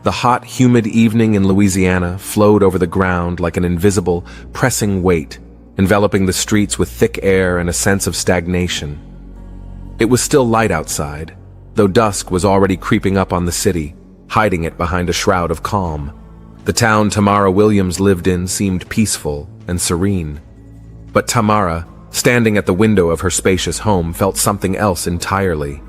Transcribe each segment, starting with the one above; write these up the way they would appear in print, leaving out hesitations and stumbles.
The hot, humid evening in Louisiana flowed over the ground like an invisible, pressing weight, enveloping the streets with thick air and a sense of stagnation. It was still light outside, though dusk was already creeping up on the city, hiding it behind a shroud of calm. The town Tamara Williams lived in seemed peaceful and serene. But Tamara, standing at the window of her spacious home, felt something else entirely.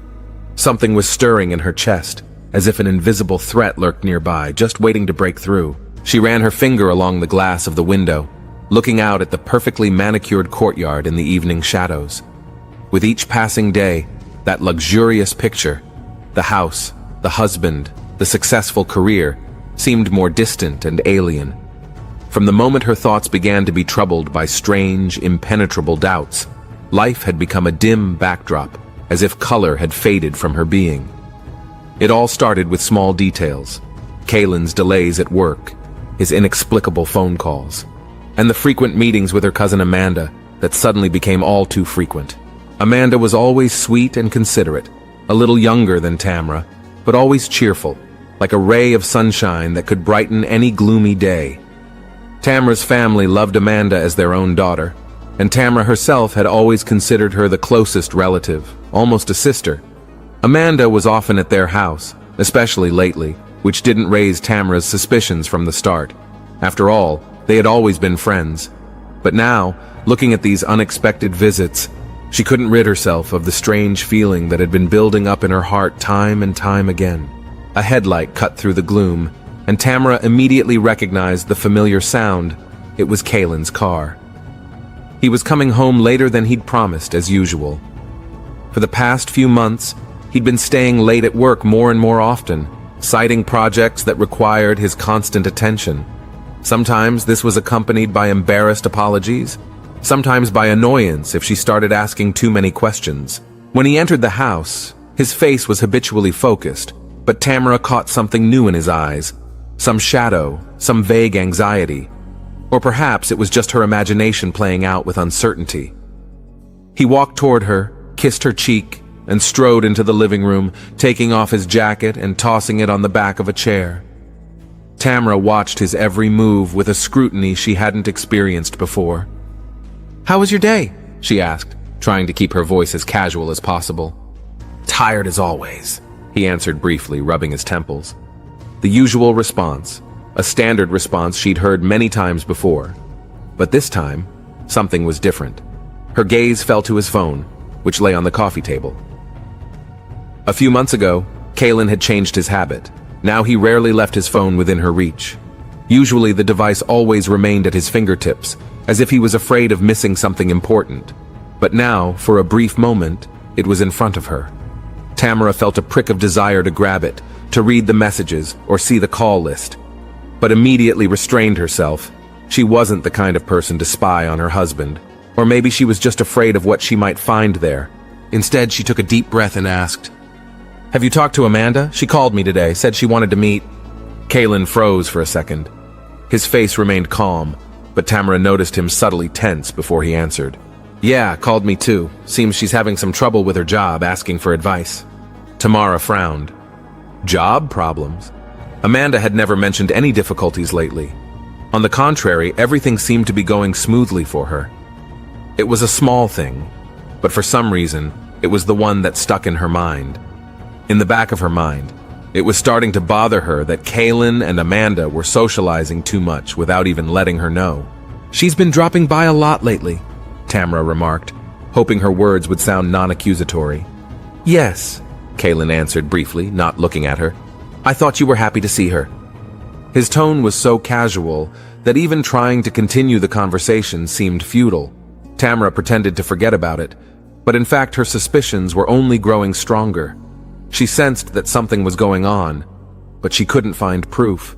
Something was stirring in her chest, as if an invisible threat lurked nearby, just waiting to break through. She ran her finger along the glass of the window, looking out at the perfectly manicured courtyard in the evening shadows. With each passing day, that luxurious picture, the house, the husband, the successful career, seemed more distant and alien. From the moment her thoughts began to be troubled by strange, impenetrable doubts, life had become a dim backdrop, as if color had faded from her being. It all started with small details: Kaylin's delays at work, his inexplicable phone calls, and the frequent meetings with her cousin Amanda that suddenly became all too frequent. Amanda was always sweet and considerate, a little younger than Tamara, but always cheerful, like a ray of sunshine that could brighten any gloomy day. Tamara's family loved Amanda as their own daughter, and Tamara herself had always considered her the closest relative, almost a sister. Amanda was often at their house, especially lately, which didn't raise Tamara's suspicions from the start. After all, they had always been friends. But now, looking at these unexpected visits, she couldn't rid herself of the strange feeling that had been building up in her heart time and time again. A headlight cut through the gloom, and Tamara immediately recognized the familiar sound. It was Kaylin's car. He was coming home later than he'd promised, as usual. For the past few months, he'd been staying late at work more and more often, citing projects that required his constant attention. Sometimes this was accompanied by embarrassed apologies, sometimes by annoyance if she started asking too many questions. When he entered the house, his face was habitually focused, but Tamara caught something new in his eyes, some shadow, some vague anxiety. Or perhaps it was just her imagination playing out with uncertainty. He walked toward her, kissed her cheek, and strode into the living room, taking off his jacket and tossing it on the back of a chair. Tamara watched his every move with a scrutiny she hadn't experienced before. "How was your day?" she asked, trying to keep her voice as casual as possible. "Tired as always," he answered briefly, rubbing his temples. The usual response, a standard response she'd heard many times before. But this time, something was different. Her gaze fell to his phone, which lay on the coffee table. A few months ago, Kaylin had changed his habit. Now he rarely left his phone within her reach. Usually the device always remained at his fingertips, as if he was afraid of missing something important. But now, for a brief moment, it was in front of her. Tamara felt a prick of desire to grab it, to read the messages or see the call list, but immediately restrained herself. She wasn't the kind of person to spy on her husband, or maybe she was just afraid of what she might find there. Instead, she took a deep breath and asked, "Have you talked to Amanda? She called me today, said she wanted to meet." Kaylin froze for a second. His face remained calm, but Tamara noticed him subtly tense before he answered. "Yeah, called me too. Seems she's having some trouble with her job, asking for advice." Tamara frowned. Job problems? Amanda had never mentioned any difficulties lately. On the contrary, everything seemed to be going smoothly for her. It was a small thing, but for some reason, it was the one that stuck in her mind. In the back of her mind, it was starting to bother her that Kaylin and Amanda were socializing too much without even letting her know. "She's been dropping by a lot lately," Tamara remarked, hoping her words would sound non-accusatory. "Yes," Kaylin answered briefly, not looking at her. "I thought you were happy to see her." His tone was so casual that even trying to continue the conversation seemed futile. Tamara pretended to forget about it, but in fact her suspicions were only growing stronger. She sensed that something was going on, but she couldn't find proof.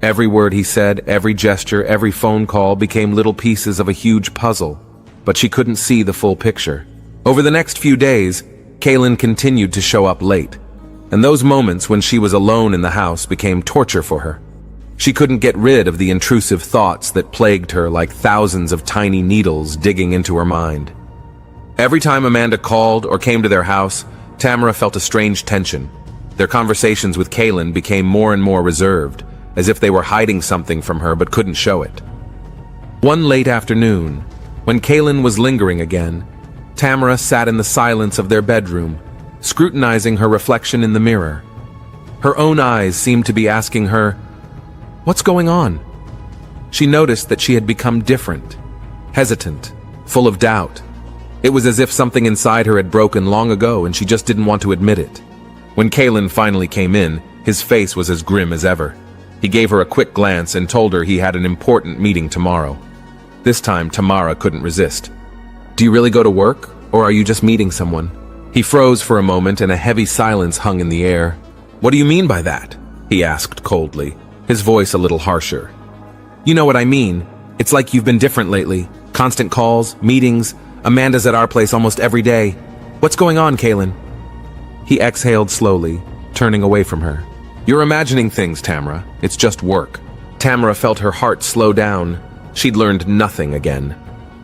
Every word he said, every gesture, every phone call became little pieces of a huge puzzle, but she couldn't see the full picture. Over the next few days, Kaylin continued to show up late, and those moments when she was alone in the house became torture for her. She couldn't get rid of the intrusive thoughts that plagued her like thousands of tiny needles digging into her mind. Every time Amanda called or came to their house, Tamara felt a strange tension. Their conversations with Kaylin became more and more reserved, as if they were hiding something from her but couldn't show it. One late afternoon, when Kaylin was lingering again, Tamara sat in the silence of their bedroom, scrutinizing her reflection in the mirror. Her own eyes seemed to be asking her, "What's going on?" She noticed that she had become different, hesitant, full of doubt. It was as if something inside her had broken long ago and she just didn't want to admit it. When Kaylin finally came in, his face was as grim as ever. He gave her a quick glance and told her he had an important meeting tomorrow. This time, Tamara couldn't resist. "Do you really go to work, or are you just meeting someone?" He froze for a moment and a heavy silence hung in the air. "What do you mean by that?" he asked coldly, his voice a little harsher. "You know what I mean. It's like you've been different lately. Constant calls, meetings. Amanda's at our place almost every day. What's going on, Kaylin?" He exhaled slowly, turning away from her. "You're imagining things, Tamara. It's just work." Tamara felt her heart slow down. She'd learned nothing again.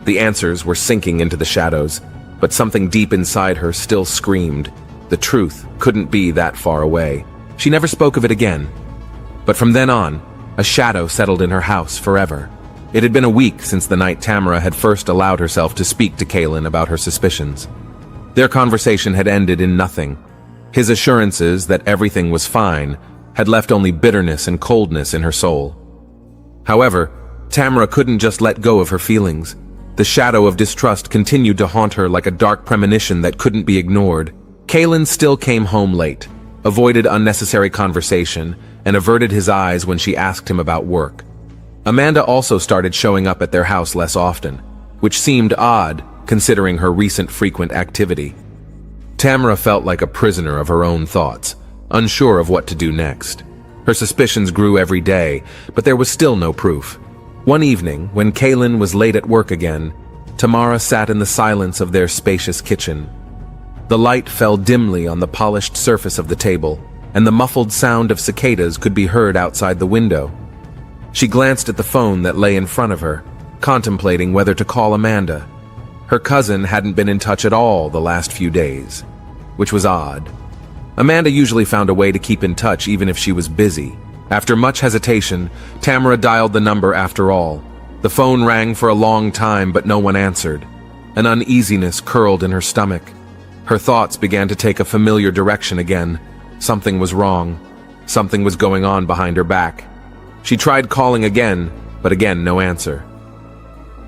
The answers were sinking into the shadows, but something deep inside her still screamed. The truth couldn't be that far away. She never spoke of it again. But from then on, a shadow settled in her house forever. It had been a week since the night Tamara had first allowed herself to speak to Kaylin about her suspicions. Their conversation had ended in nothing. His assurances that everything was fine had left only bitterness and coldness in her soul. However, Tamara couldn't just let go of her feelings. The shadow of distrust continued to haunt her like a dark premonition that couldn't be ignored. Kaylin still came home late, avoided unnecessary conversation, and averted his eyes when she asked him about work. Amanda also started showing up at their house less often, which seemed odd considering her recent frequent activity. Tamara felt like a prisoner of her own thoughts, unsure of what to do next. Her suspicions grew every day, but there was still no proof. One evening, when Kaylin was late at work again, Tamara sat in the silence of their spacious kitchen. The light fell dimly on the polished surface of the table, and the muffled sound of cicadas could be heard outside the window. She glanced at the phone that lay in front of her, contemplating whether to call Amanda. Her cousin hadn't been in touch at all the last few days, which was odd. Amanda usually found a way to keep in touch even if she was busy. After much hesitation, Tamara dialed the number after all. The phone rang for a long time, but no one answered. An uneasiness curled in her stomach. Her thoughts began to take a familiar direction again. Something was wrong. Something was going on behind her back. She tried calling again, but again no answer.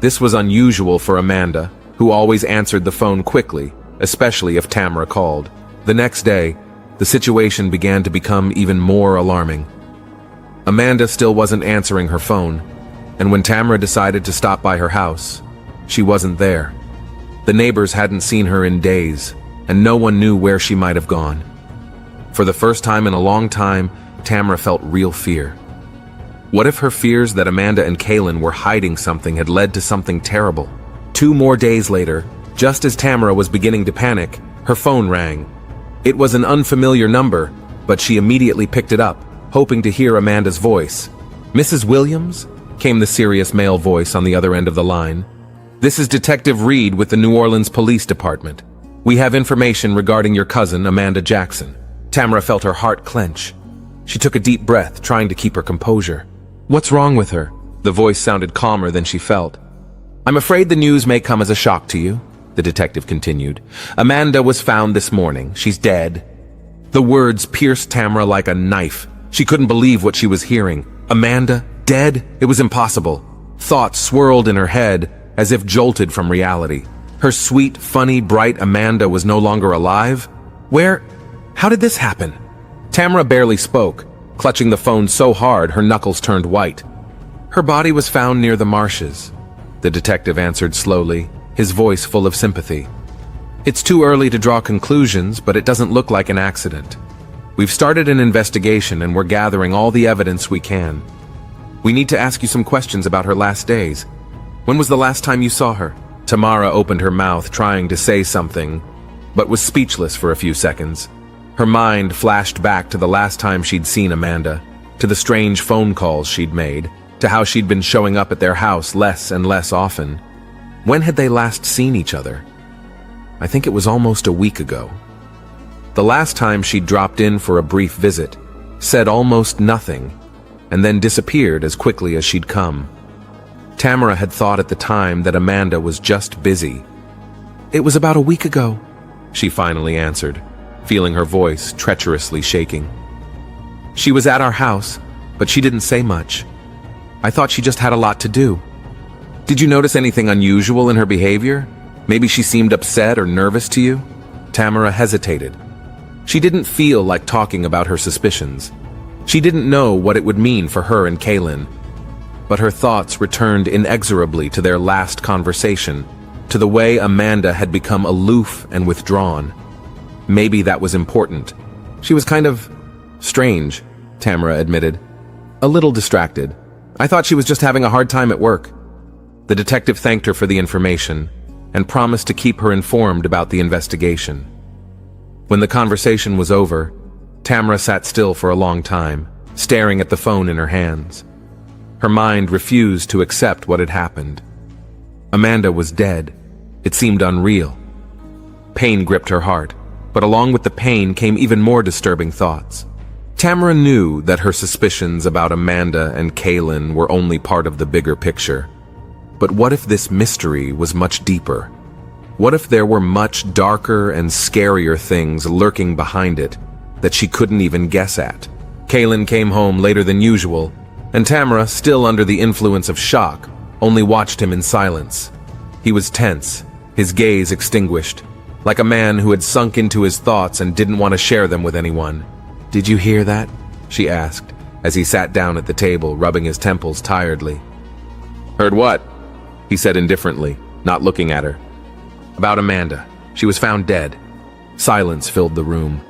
This was unusual for Amanda, who always answered the phone quickly, especially if Tamara called. The next day, the situation began to become even more alarming. Amanda still wasn't answering her phone, and when Tamara decided to stop by her house, she wasn't there. The neighbors hadn't seen her in days, and no one knew where she might have gone. For the first time in a long time, Tamara felt real fear. What if her fears that Amanda and Kaylin were hiding something had led to something terrible? 2 more days later, just as Tamara was beginning to panic, her phone rang. It was an unfamiliar number, but she immediately picked it up, hoping to hear Amanda's voice. "Mrs. Williams?" came the serious male voice on the other end of the line. "This is Detective Reed with the New Orleans Police Department. We have information regarding your cousin, Amanda Jackson." Tamara felt her heart clench. She took a deep breath, trying to keep her composure. "What's wrong with her?" The voice sounded calmer than she felt. "I'm afraid the news may come as a shock to you," the detective continued. "Amanda was found this morning. She's dead." The words pierced Tamara like a knife. She couldn't believe what she was hearing. Amanda, dead? It was impossible. Thoughts swirled in her head, as if jolted from reality. Her sweet, funny, bright Amanda was no longer alive? How did this happen? Tamara barely spoke, clutching the phone so hard her knuckles turned white. "Her body was found near the marshes," the detective answered slowly, his voice full of sympathy. "It's too early to draw conclusions, but it doesn't look like an accident. We've started an investigation and we're gathering all the evidence we can. We need to ask you some questions about her last days. When was the last time you saw her?" Tamara opened her mouth, trying to say something, but was speechless for a few seconds. Her mind flashed back to the last time she'd seen Amanda, to the strange phone calls she'd made, to how she'd been showing up at their house less and less often. When had they last seen each other? I think it was almost a week ago. The last time she dropped in for a brief visit, said almost nothing, and then disappeared as quickly as she'd come. Tamara had thought at the time that Amanda was just busy. "It was about a week ago," she finally answered, feeling her voice treacherously shaking. "She was at our house, but she didn't say much. I thought she just had a lot to do." "Did you notice anything unusual in her behavior? Maybe she seemed upset or nervous to you?" Tamara hesitated. She didn't feel like talking about her suspicions. She didn't know what it would mean for her and Kaylin. But her thoughts returned inexorably to their last conversation, to the way Amanda had become aloof and withdrawn. Maybe that was important. She was kind of strange, Tamara admitted. A little distracted. "I thought she was just having a hard time at work." The detective thanked her for the information and promised to keep her informed about the investigation. When the conversation was over, Tamara sat still for a long time, staring at the phone in her hands. Her mind refused to accept what had happened. Amanda was dead. It seemed unreal. Pain gripped her heart, but along with the pain came even more disturbing thoughts. Tamara knew that her suspicions about Amanda and Kaylin were only part of the bigger picture. But what if this mystery was much deeper? What if there were much darker and scarier things lurking behind it that she couldn't even guess at? Kaylin came home later than usual, and Tamara, still under the influence of shock, only watched him in silence. He was tense, his gaze extinguished, like a man who had sunk into his thoughts and didn't want to share them with anyone. "Did you hear that?" she asked, as he sat down at the table, rubbing his temples tiredly. "Heard what?" he said indifferently, not looking at her. "About Amanda. She was found dead." Silence filled the room.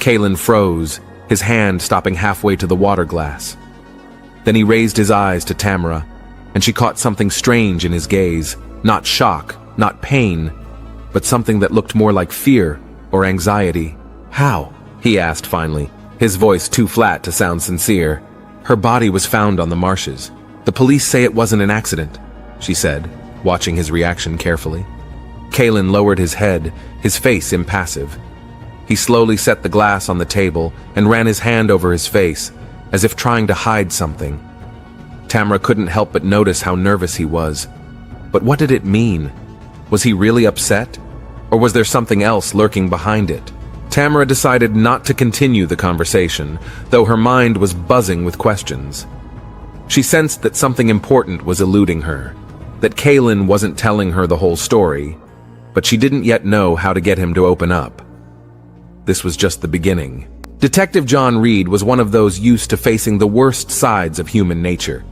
Kaylin froze, his hand stopping halfway to the water glass. Then he raised his eyes to Tamara, and she caught something strange in his gaze. Not shock, not pain, but something that looked more like fear or anxiety. "How?" he asked finally, his voice too flat to sound sincere. "Her body was found on the marshes. The police say it wasn't an accident," she said, watching his reaction carefully. Kaylin lowered his head, his face impassive. He slowly set the glass on the table and ran his hand over his face, as if trying to hide something. Tamara couldn't help but notice how nervous he was. But what did it mean? Was he really upset? Or was there something else lurking behind it? Tamara decided not to continue the conversation, though her mind was buzzing with questions. She sensed that something important was eluding her, that Kaylin wasn't telling her the whole story, but she didn't yet know how to get him to open up. This was just the beginning. Detective John Reed was one of those used to facing the worst sides of human nature.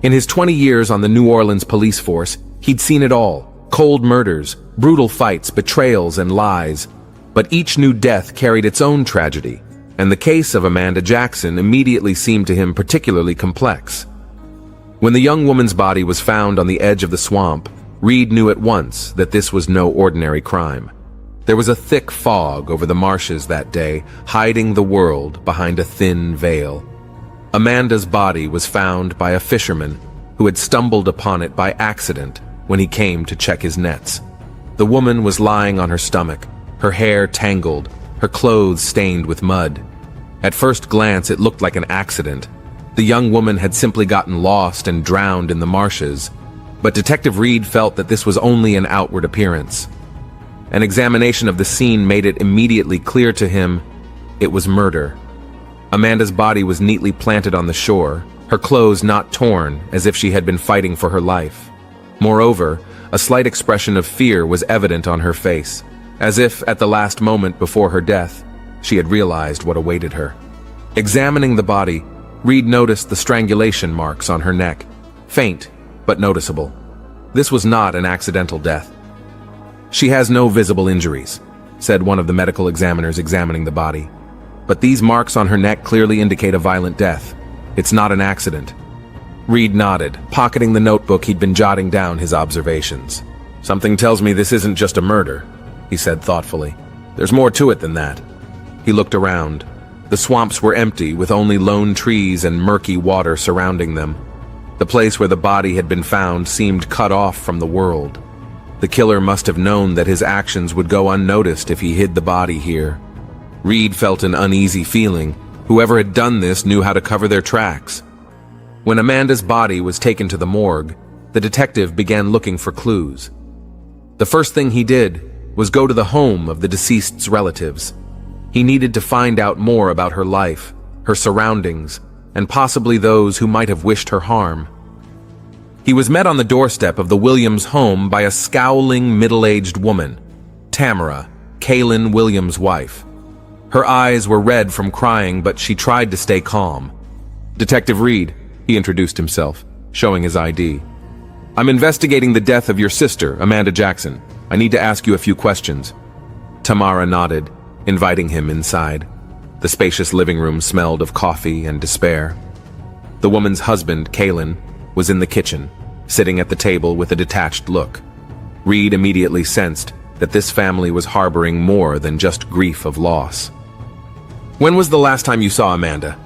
In his 20 years on the New Orleans police force, he'd seen it all: cold murders, brutal fights, betrayals, and lies. But each new death carried its own tragedy, and the case of Amanda Jackson immediately seemed to him particularly complex. When the young woman's body was found on the edge of the swamp, Reed knew at once that this was no ordinary crime. There was a thick fog over the marshes that day, hiding the world behind a thin veil. Amanda's body was found by a fisherman who had stumbled upon it by accident when he came to check his nets. The woman was lying on her stomach, her hair tangled, her clothes stained with mud. At first glance, it looked like an accident. The young woman had simply gotten lost and drowned in the marshes, but Detective Reed felt that this was only an outward appearance. An examination of the scene made it immediately clear to him it was murder. Amanda's body was neatly planted on the shore, her clothes not torn as if she had been fighting for her life. Moreover, a slight expression of fear was evident on her face, as if at the last moment before her death, she had realized what awaited her. Examining the body, Reed noticed the strangulation marks on her neck, faint but noticeable. This was not an accidental death. "She has no visible injuries," said one of the medical examiners examining the body. "But these marks on her neck clearly indicate a violent death. It's not an accident." Reed nodded, pocketing the notebook he'd been jotting down his observations. "Something tells me this isn't just a murder," he said thoughtfully. "There's more to it than that." He looked around. The swamps were empty, with only lone trees and murky water surrounding them. The place where the body had been found seemed cut off from the world. The killer must have known that his actions would go unnoticed if he hid the body here. Reed felt an uneasy feeling. Whoever had done this knew how to cover their tracks. When Amanda's body was taken to the morgue, the detective began looking for clues. The first thing he did was go to the home of the deceased's relatives. He needed to find out more about her life, her surroundings, and possibly those who might have wished her harm. He was met on the doorstep of the Williams home by a scowling, middle-aged woman, Tamara, Kaylin Williams' wife. Her eyes were red from crying, but she tried to stay calm. "Detective Reed," he introduced himself, showing his ID. "I'm investigating the death of your sister, Amanda Jackson. I need to ask you a few questions." Tamara nodded, inviting him inside. The spacious living room smelled of coffee and despair. The woman's husband, Kaylin, was in the kitchen, sitting at the table with a detached look. Reed immediately sensed that this family was harboring more than just grief of loss. "When was the last time you saw Amanda?"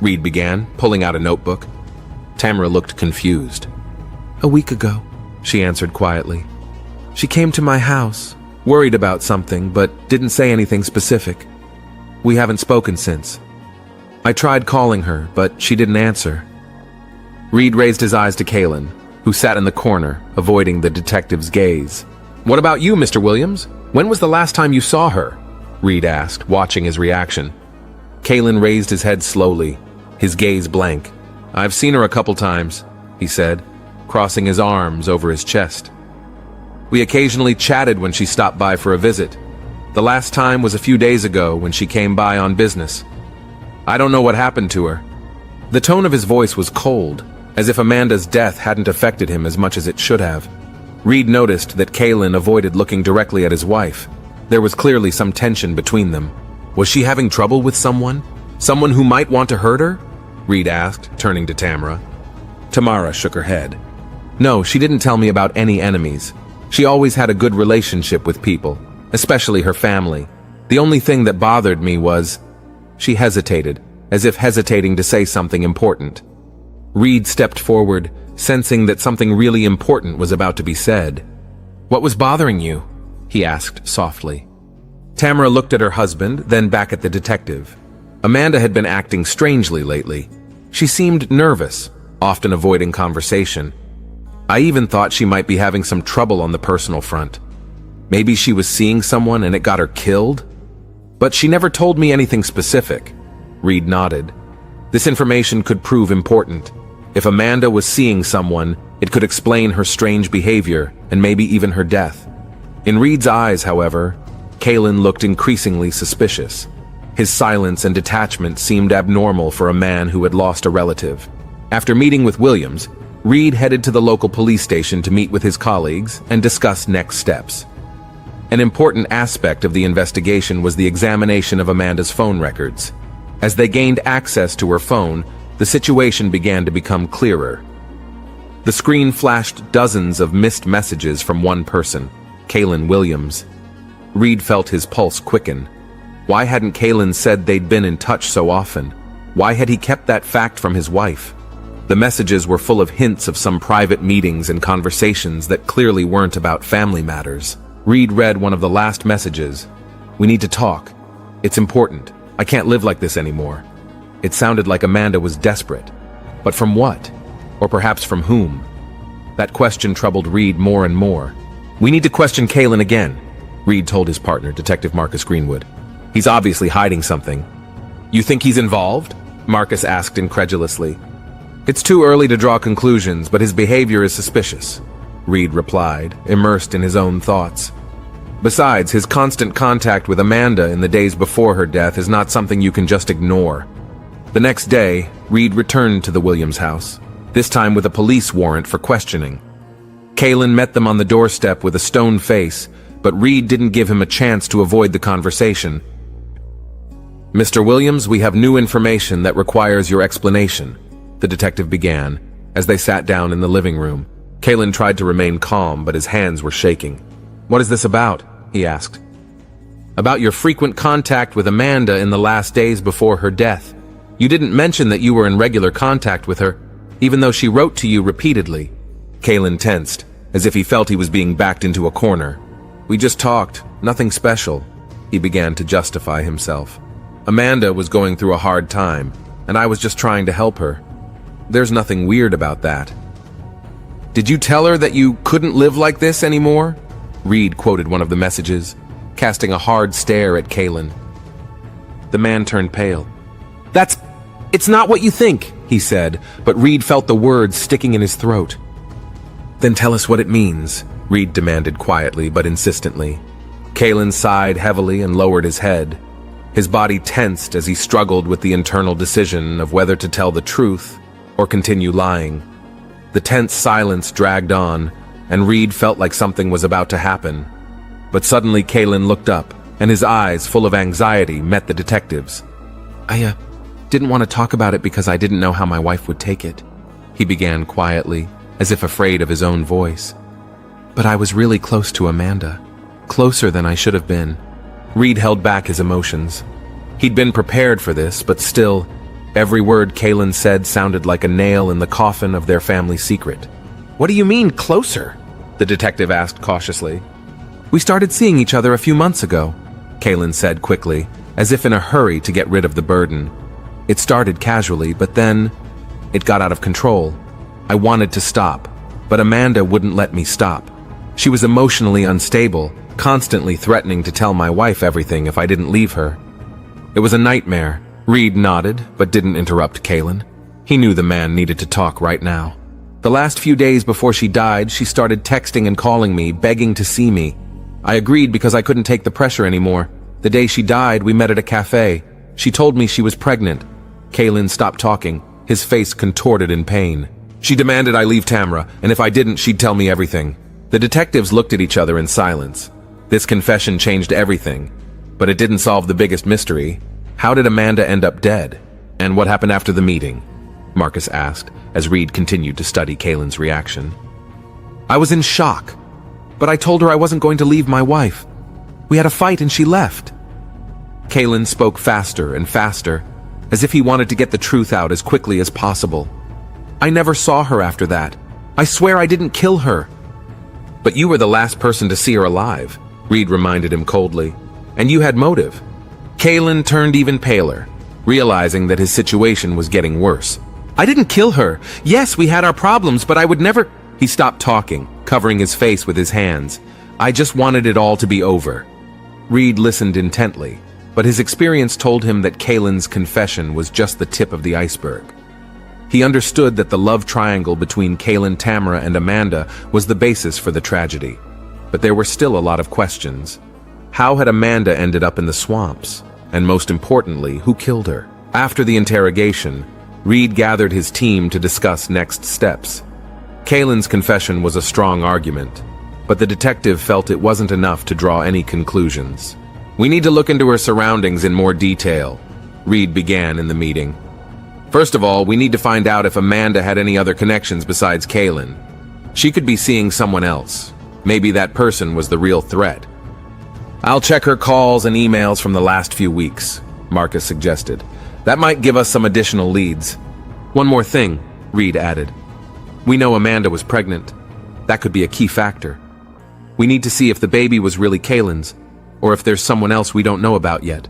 Reed began, pulling out a notebook. Tamara looked confused. "A week ago," she answered quietly. "She came to my house, worried about something, but didn't say anything specific. We haven't spoken since. I tried calling her, but she didn't answer." Reed raised his eyes to Kaylin, who sat in the corner, avoiding the detective's gaze. "What about you, Mr. Williams? When was the last time you saw her?" Reed asked, watching his reaction. Kaylin raised his head slowly, his gaze blank. "I've seen her a couple times," he said, crossing his arms over his chest. "We occasionally chatted when she stopped by for a visit. The last time was a few days ago when she came by on business. I don't know what happened to her." The tone of his voice was cold, as if Amanda's death hadn't affected him as much as it should have. Reed noticed that Kaylin avoided looking directly at his wife. There was clearly some tension between them. Was she having trouble with someone? Someone who might want to hurt her? Reed asked, turning to Tamara. Tamara shook her head. "No, she didn't tell me about any enemies. She always had a good relationship with people, especially her family. The only thing that bothered me was..." She hesitated, as if hesitating to say something important. Reed stepped forward, sensing that something really important was about to be said. "What was bothering you?" he asked softly. Tamara looked at her husband, then back at the detective. Amanda had been acting strangely lately. She seemed nervous, often avoiding conversation. I even thought she might be having some trouble on the personal front. Maybe she was seeing someone and it got her killed? But she never told me anything specific. Reed nodded. This information could prove important. If Amanda was seeing someone, it could explain her strange behavior and maybe even her death. In Reed's eyes, however, Kaylin looked increasingly suspicious. His silence and detachment seemed abnormal for a man who had lost a relative. After meeting with Williams, Reed headed to the local police station to meet with his colleagues and discuss next steps. An important aspect of the investigation was the examination of Amanda's phone records. As they gained access to her phone, the situation began to become clearer. The screen flashed dozens of missed messages from one person, Kaylin Williams. Reed felt his pulse quicken. Why hadn't Kaylin said they'd been in touch so often? Why had he kept that fact from his wife? The messages were full of hints of some private meetings and conversations that clearly weren't about family matters. Reed read one of the last messages. "We need to talk. It's important. I can't live like this anymore." It sounded like Amanda was desperate. But from what? Or perhaps from whom? That question troubled Reed more and more. "We need to question Kaylin again," Reed told his partner, Detective Marcus Greenwood. "He's obviously hiding something." "You think he's involved?" Marcus asked incredulously. "It's too early to draw conclusions, but his behavior is suspicious," Reed replied, immersed in his own thoughts. "Besides, his constant contact with Amanda in the days before her death is not something you can just ignore." The next day, Reed returned to the Williams house, this time with a police warrant for questioning. Kaylin met them on the doorstep with a stone face, but Reed didn't give him a chance to avoid the conversation. "Mr. Williams, we have new information that requires your explanation," the detective began, as they sat down in the living room. Kaylin tried to remain calm, but his hands were shaking. "What is this about?" he asked. "About your frequent contact with Amanda in the last days before her death. You didn't mention that you were in regular contact with her, even though she wrote to you repeatedly." Kaylin tensed, as if he felt he was being backed into a corner. "We just talked, nothing special," he began to justify himself. Amanda was going through a hard time, and I was just trying to help her. There's nothing weird about that. Did you tell her that you couldn't live like this anymore? Reed quoted one of the messages, casting a hard stare at Kaylin. The man turned pale. It's not what you think, he said, but Reed felt the words sticking in his throat. Then tell us what it means, Reed demanded quietly but insistently. Kaylin sighed heavily and lowered his head. His body tensed as he struggled with the internal decision of whether to tell the truth or continue lying. The tense silence dragged on, and Reed felt like something was about to happen. But suddenly Kaylin looked up, and his eyes, full of anxiety, met the detective's. I didn't want to talk about it because I didn't know how my wife would take it, he began quietly, as if afraid of his own voice. But I was really close to Amanda, closer than I should have been. Reed held back his emotions. He'd been prepared for this, but still, every word Kaylin said sounded like a nail in the coffin of their family secret. What do you mean, closer? The detective asked cautiously. We started seeing each other a few months ago, Kaylin said quickly, as if in a hurry to get rid of the burden. It started casually, but then it got out of control. I wanted to stop, but Amanda wouldn't let me stop. She was emotionally unstable, constantly threatening to tell my wife everything if I didn't leave her. It was a nightmare. Reed nodded, but didn't interrupt Kaylin. He knew the man needed to talk right now. The last few days before she died, she started texting and calling me, begging to see me. I agreed because I couldn't take the pressure anymore. The day she died, we met at a cafe. She told me she was pregnant. Kaylin stopped talking, his face contorted in pain. She demanded I leave Tamra, and if I didn't, she'd tell me everything. The detectives looked at each other in silence. This confession changed everything, but it didn't solve the biggest mystery. How did Amanda end up dead? And what happened after the meeting? Marcus asked, as Reed continued to study Kaylin's reaction. I was in shock, but I told her I wasn't going to leave my wife. We had a fight and she left. Kaylin spoke faster and faster, as if he wanted to get the truth out as quickly as possible. I never saw her after that. I swear I didn't kill her. But you were the last person to see her alive, Reed reminded him coldly. And you had motive. Kaylin turned even paler, realizing that his situation was getting worse. I didn't kill her. Yes, we had our problems, but I would never... He stopped talking, covering his face with his hands. I just wanted it all to be over. Reed listened intently, but his experience told him that Kaylin's confession was just the tip of the iceberg. He understood that the love triangle between Kaylin, Tamra, and Amanda was the basis for the tragedy. But there were still a lot of questions. How had Amanda ended up in the swamps? And most importantly, who killed her? After the interrogation, Reed gathered his team to discuss next steps. Kaylin's confession was a strong argument, but the detective felt it wasn't enough to draw any conclusions. We need to look into her surroundings in more detail, Reed began in the meeting. First of all, we need to find out if Amanda had any other connections besides Kaylin. She could be seeing someone else. Maybe that person was the real threat. I'll check her calls and emails from the last few weeks, Marcus suggested. That might give us some additional leads. One more thing, Reed added. We know Amanda was pregnant. That could be a key factor. We need to see if the baby was really Kaylin's, or if there's someone else we don't know about yet.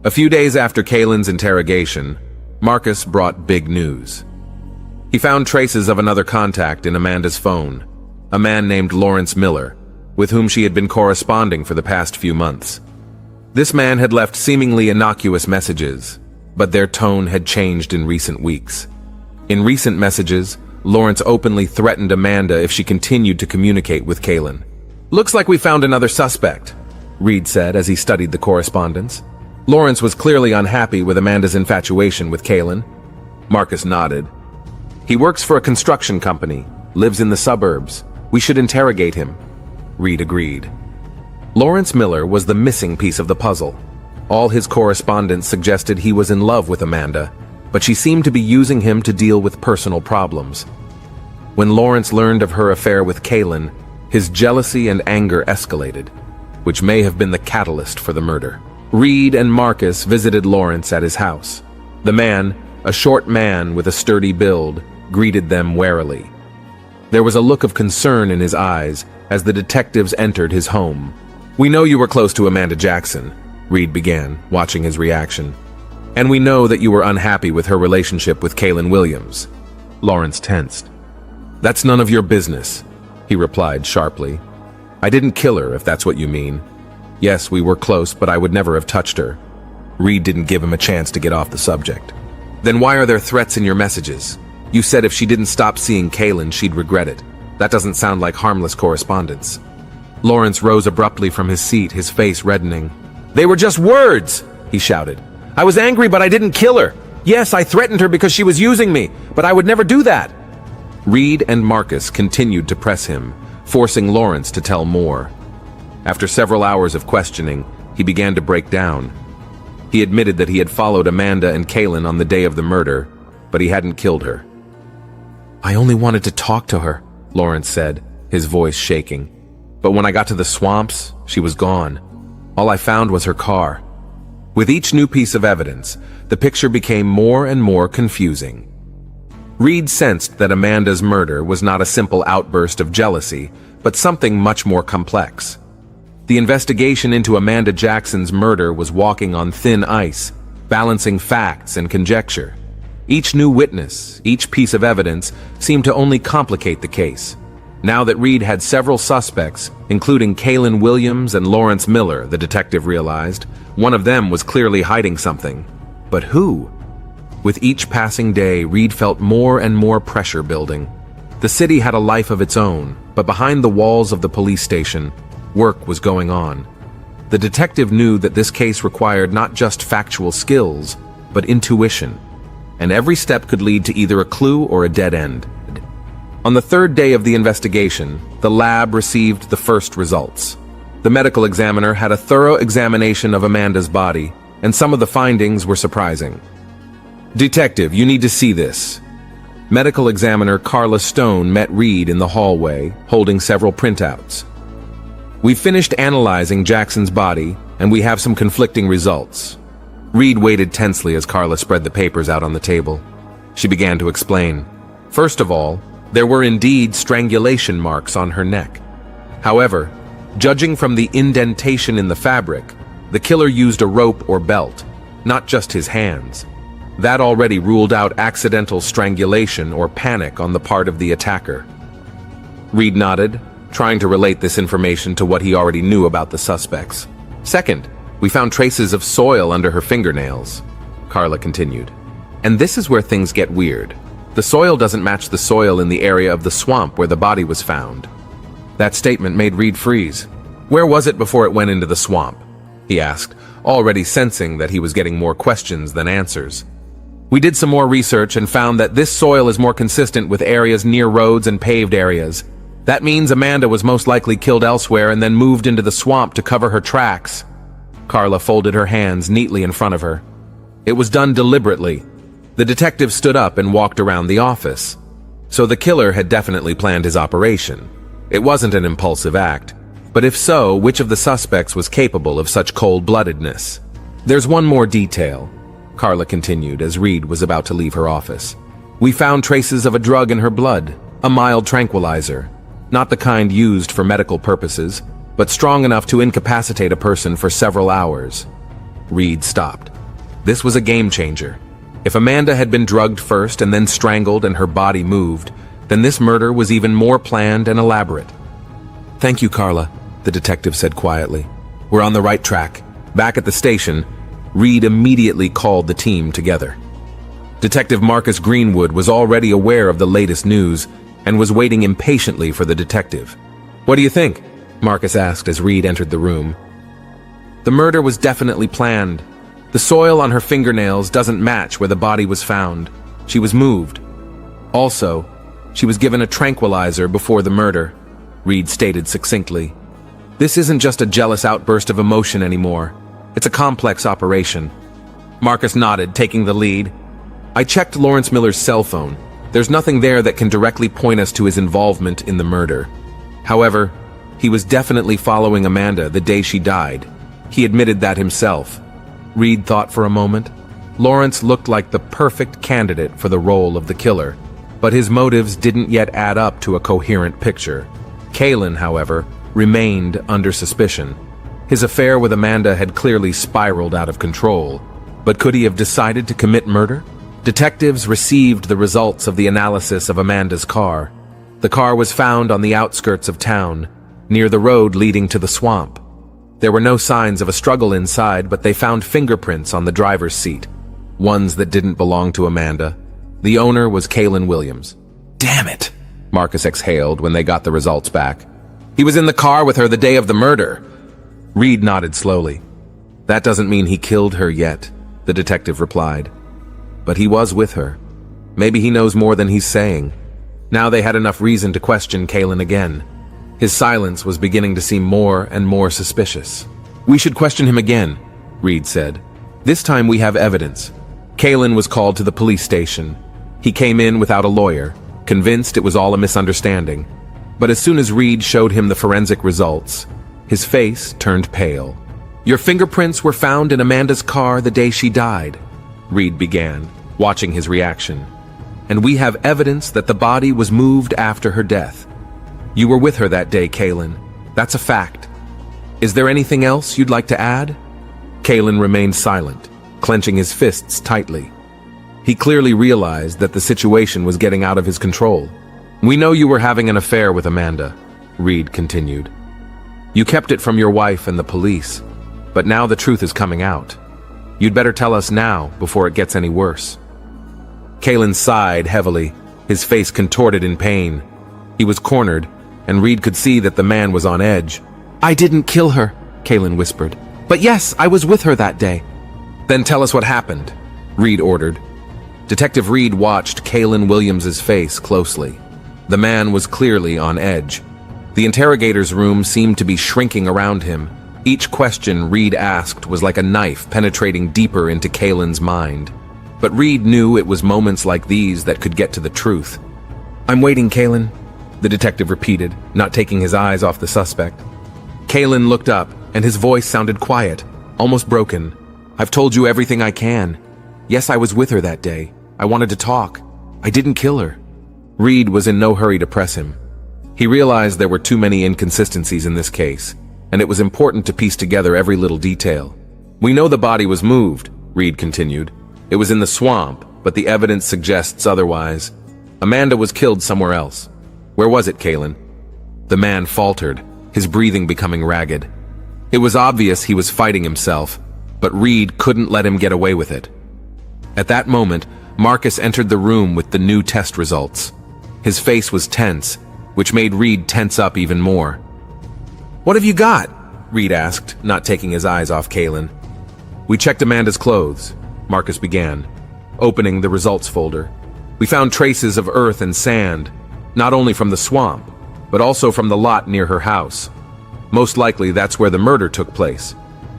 A few days after Kaylin's interrogation, Marcus brought big news. He found traces of another contact in Amanda's phone, a man named Lawrence Miller, with whom she had been corresponding for the past few months. This man had left seemingly innocuous messages, but their tone had changed in recent weeks. In recent messages, Lawrence openly threatened Amanda if she continued to communicate with Kaylin. Looks like we found another suspect, Reed said as he studied the correspondence. Lawrence was clearly unhappy with Amanda's infatuation with Kaylin. Marcus nodded. He works for a construction company, lives in the suburbs. We should interrogate him. Reed agreed. Lawrence Miller was the missing piece of the puzzle. All his correspondence suggested he was in love with Amanda, but she seemed to be using him to deal with personal problems. When Lawrence learned of her affair with Kaylin, his jealousy and anger escalated, which may have been the catalyst for the murder. Reed and Marcus visited Lawrence at his house. The man, a short man with a sturdy build, greeted them warily. There was a look of concern in his eyes as the detectives entered his home. We know you were close to Amanda Jackson, Reed began, watching his reaction. And we know that you were unhappy with her relationship with Kaylin Williams. Lawrence tensed. That's none of your business, he replied sharply. I didn't kill her, if that's what you mean. Yes, we were close, but I would never have touched her. Reed didn't give him a chance to get off the subject. Then why are there threats in your messages? You said if she didn't stop seeing Kaylin, she'd regret it. That doesn't sound like harmless correspondence. Lawrence rose abruptly from his seat, his face reddening. They were just words, he shouted. I was angry, but I didn't kill her. Yes, I threatened her because she was using me, but I would never do that. Reed and Marcus continued to press him, forcing Lawrence to tell more. After several hours of questioning, he began to break down. He admitted that he had followed Amanda and Kaylin on the day of the murder, but he hadn't killed her. I only wanted to talk to her, Lawrence said, his voice shaking. But when I got to the swamps, she was gone. All I found was her car. With each new piece of evidence, the picture became more and more confusing. Reed sensed that Amanda's murder was not a simple outburst of jealousy, but something much more complex. The investigation into Amanda Jackson's murder was walking on thin ice, balancing facts and conjecture. Each new witness, each piece of evidence, seemed to only complicate the case. Now that Reed had several suspects, including Kaylin Williams and Lawrence Miller, the detective realized, one of them was clearly hiding something. But who? With each passing day, Reed felt more and more pressure building. The city had a life of its own, but behind the walls of the police station, work was going on. The detective knew that this case required not just factual skills, but intuition, and every step could lead to either a clue or a dead end. On the third day of the investigation, the lab received the first results. The medical examiner had a thorough examination of Amanda's body, and some of the findings were surprising. Detective, you need to see this. Medical examiner Carla Stone met Reed in the hallway, holding several printouts. We finished analyzing Jackson's body, and we have some conflicting results. Reed waited tensely as Carla spread the papers out on the table. She began to explain. First of all, there were indeed strangulation marks on her neck. However, judging from the indentation in the fabric, the killer used a rope or belt, not just his hands. That already ruled out accidental strangulation or panic on the part of the attacker. Reed nodded, trying to relate this information to what he already knew about the suspects. Second, we found traces of soil under her fingernails, Carla continued. And this is where things get weird. The soil doesn't match the soil in the area of the swamp where the body was found. That statement made Reed freeze. Where was it before it went into the swamp? He asked, already sensing that he was getting more questions than answers. We did some more research and found that this soil is more consistent with areas near roads and paved areas. That means Amanda was most likely killed elsewhere and then moved into the swamp to cover her tracks. Carla folded her hands neatly in front of her. It was done deliberately. The detective stood up and walked around the office. So the killer had definitely planned his operation. It wasn't an impulsive act. But if so, which of the suspects was capable of such cold-bloodedness? There's one more detail, Carla continued as Reed was about to leave her office. We found traces of a drug in her blood, a mild tranquilizer. Not the kind used for medical purposes, but strong enough to incapacitate a person for several hours. Reed stopped. This was a game changer. If Amanda had been drugged first and then strangled and her body moved, then this murder was even more planned and elaborate. Thank you, Carla, the detective said quietly. We're on the right track. Back at the station, Reed immediately called the team together. Detective Marcus Greenwood was already aware of the latest news and was waiting impatiently for the detective. What do you think? Marcus asked as Reed entered the room. The murder was definitely planned. The soil on her fingernails doesn't match where the body was found. She was moved. Also, she was given a tranquilizer before the murder, Reed stated succinctly. This isn't just a jealous outburst of emotion anymore. It's a complex operation. Marcus nodded, taking the lead. I checked Lawrence Miller's cell phone. There's nothing there that can directly point us to his involvement in the murder. However, he was definitely following Amanda the day she died. He admitted that himself. Reed thought for a moment. Lawrence looked like the perfect candidate for the role of the killer, but his motives didn't yet add up to a coherent picture. Kaylin, however, remained under suspicion. His affair with Amanda had clearly spiraled out of control. But could he have decided to commit murder? Detectives received the results of the analysis of Amanda's car. The car was found on the outskirts of town, near the road leading to the swamp. There were no signs of a struggle inside, but they found fingerprints on the driver's seat, ones that didn't belong to Amanda. The owner was Kaylin Williams. "Damn it," Marcus exhaled when they got the results back. "He was in the car with her the day of the murder." Reed nodded slowly. "That doesn't mean he killed her yet," the detective replied. "But he was with her. Maybe he knows more than he's saying." Now they had enough reason to question Kaylin again. His silence was beginning to seem more and more suspicious. "We should question him again," Reed said. "This time we have evidence." Kaylin was called to the police station. He came in without a lawyer, convinced it was all a misunderstanding. But as soon as Reed showed him the forensic results, his face turned pale. "Your fingerprints were found in Amanda's car the day she died," Reed began, watching his reaction. "And we have evidence that the body was moved after her death. You were with her that day, Kaylin. That's a fact. Is there anything else you'd like to add?" Kaylin remained silent, clenching his fists tightly. He clearly realized that the situation was getting out of his control. "We know you were having an affair with Amanda," Reed continued. "You kept it from your wife and the police, but now the truth is coming out. You'd better tell us now before it gets any worse." Kaylin sighed heavily, his face contorted in pain. He was cornered, and Reed could see that the man was on edge. "I didn't kill her," Kaylin whispered. "But yes, I was with her that day." "Then tell us what happened," Reed ordered. Detective Reed watched Kaylin Williams's face closely. The man was clearly on edge. The interrogator's room seemed to be shrinking around him. Each question Reed asked was like a knife penetrating deeper into Kaylin's mind. But Reed knew it was moments like these that could get to the truth. "I'm waiting, Kaylin," the detective repeated, not taking his eyes off the suspect. Kaylin looked up, and his voice sounded quiet, almost broken. "I've told you everything I can. Yes, I was with her that day. I wanted to talk. I didn't kill her." Reed was in no hurry to press him. He realized there were too many inconsistencies in this case, and it was important to piece together every little detail. "We know the body was moved," Reed continued. "It was in the swamp, but the evidence suggests otherwise. Amanda was killed somewhere else. Where was it, Kaylin?" The man faltered, his breathing becoming ragged. It was obvious he was fighting himself, but Reed couldn't let him get away with it. At that moment, Marcus entered the room with the new test results. His face was tense, which made Reed tense up even more. "What have you got?" Reed asked, not taking his eyes off Kaylin. "We checked Amanda's clothes," Marcus began, opening the results folder. "We found traces of earth and sand, not only from the swamp, but also from the lot near her house. Most likely that's where the murder took place.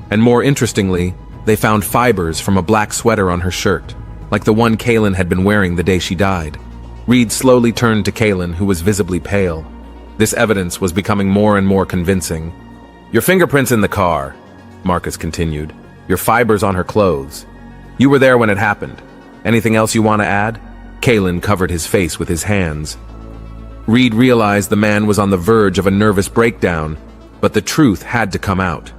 And more interestingly, they found fibers from a black sweater on her shirt, like the one Kaylin had been wearing the day she died." Reed slowly turned to Kaylin, who was visibly pale. This evidence was becoming more and more convincing. "Your fingerprints in the car," Marcus continued. "Your fibers on her clothes. You were there when it happened. Anything else you want to add?" Kaylin covered his face with his hands. Reed realized the man was on the verge of a nervous breakdown, but the truth had to come out.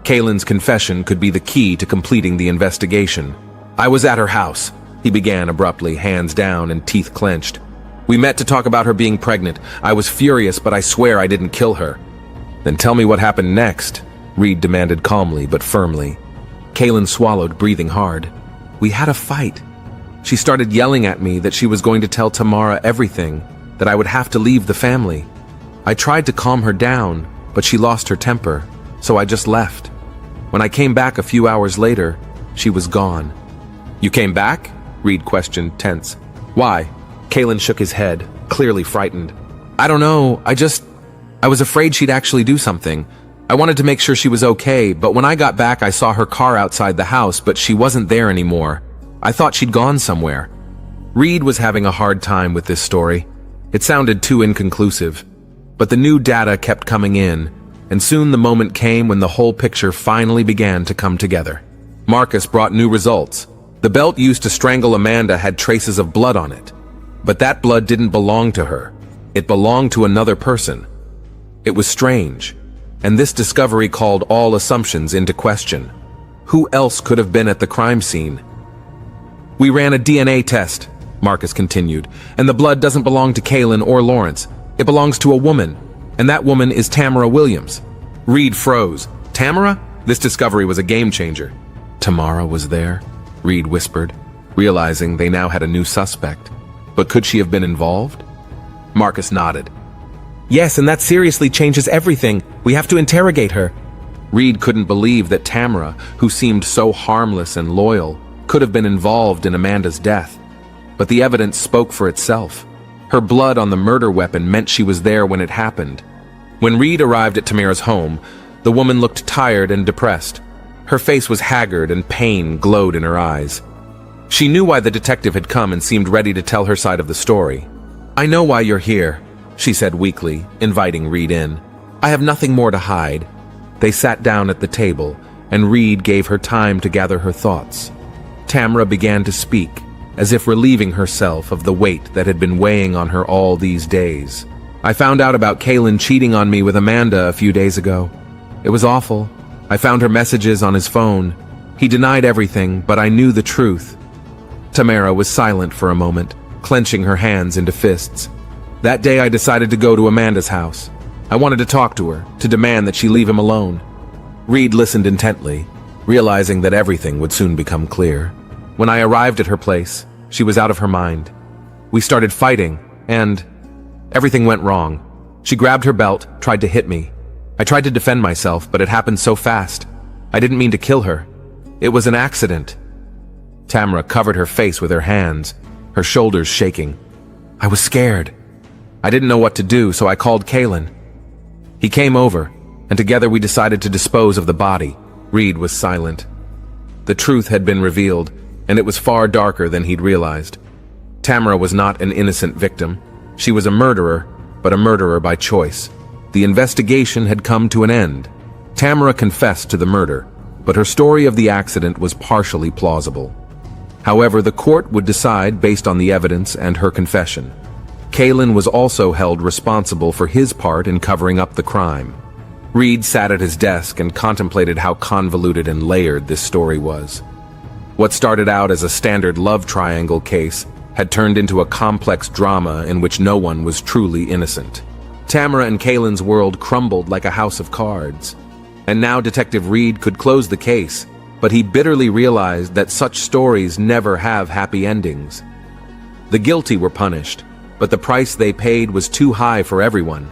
Kaylin's confession could be the key to completing the investigation. "I was at her house," he began abruptly, hands down and teeth clenched. "We met to talk about her being pregnant. I was furious, but I swear I didn't kill her." "Then tell me what happened next," Reed demanded calmly but firmly. Kaylin swallowed, breathing hard. "We had a fight. She started yelling at me that she was going to tell Tamara everything, that I would have to leave the family. I tried to calm her down, but she lost her temper, so I just left. When I came back a few hours later, she was gone." "You came back?" Reed questioned, tense. "Why?" Kaylin shook his head, clearly frightened. "I don't know, I was afraid she'd actually do something. I wanted to make sure she was okay, but when I got back I saw her car outside the house, but she wasn't there anymore. I thought she'd gone somewhere." Reed was having a hard time with this story. It sounded too inconclusive. But the new data kept coming in, and soon the moment came when the whole picture finally began to come together. Marcus brought new results. The belt used to strangle Amanda had traces of blood on it. But that blood didn't belong to her. It belonged to another person. It was strange, and this discovery called all assumptions into question. Who else could have been at the crime scene? "We ran a DNA test," Marcus continued, "and the blood doesn't belong to Kaylin or Lawrence. It belongs to a woman, and that woman is Tamara Williams." Reed froze. Tamara? This discovery was a game changer. Tamara was there, Reed whispered, realizing they now had a new suspect. But could she have been involved? Marcus nodded. "Yes, and that seriously changes everything. We have to interrogate her." Reed couldn't believe that Tamara, who seemed so harmless and loyal, could have been involved in Amanda's death. But the evidence spoke for itself. Her blood on the murder weapon meant she was there when it happened. When Reed arrived at Tamara's home, the woman looked tired and depressed. Her face was haggard and pain glowed in her eyes. She knew why the detective had come and seemed ready to tell her side of the story. "I know why you're here," she said weakly, inviting Reed in. "I have nothing more to hide." They sat down at the table, and Reed gave her time to gather her thoughts. Tamara began to speak, as if relieving herself of the weight that had been weighing on her all these days. "I found out about Kaylin cheating on me with Amanda a few days ago. It was awful. I found her messages on his phone. He denied everything, but I knew the truth." Tamara was silent for a moment, clenching her hands into fists. "That day I decided to go to Amanda's house. I wanted to talk to her, to demand that she leave him alone." Reed listened intently, realizing that everything would soon become clear. "When I arrived at her place, she was out of her mind. We started fighting, and everything went wrong. She grabbed her belt, tried to hit me. I tried to defend myself, but it happened so fast. I didn't mean to kill her. It was an accident." Tamara covered her face with her hands, her shoulders shaking. "I was scared. I didn't know what to do, so I called Kaylin. He came over, and together we decided to dispose of the body." Reed was silent. The truth had been revealed, and it was far darker than he'd realized. Tamara was not an innocent victim. She was a murderer, but a murderer by choice. The investigation had come to an end. Tamara confessed to the murder, but her story of the accident was partially plausible. However, the court would decide based on the evidence and her confession. Kaylin was also held responsible for his part in covering up the crime. Reed sat at his desk and contemplated how convoluted and layered this story was. What started out as a standard love triangle case had turned into a complex drama in which no one was truly innocent. Tamara and Kaylin's world crumbled like a house of cards. And now Detective Reed could close the case, but he bitterly realized that such stories never have happy endings. The guilty were punished, but the price they paid was too high for everyone.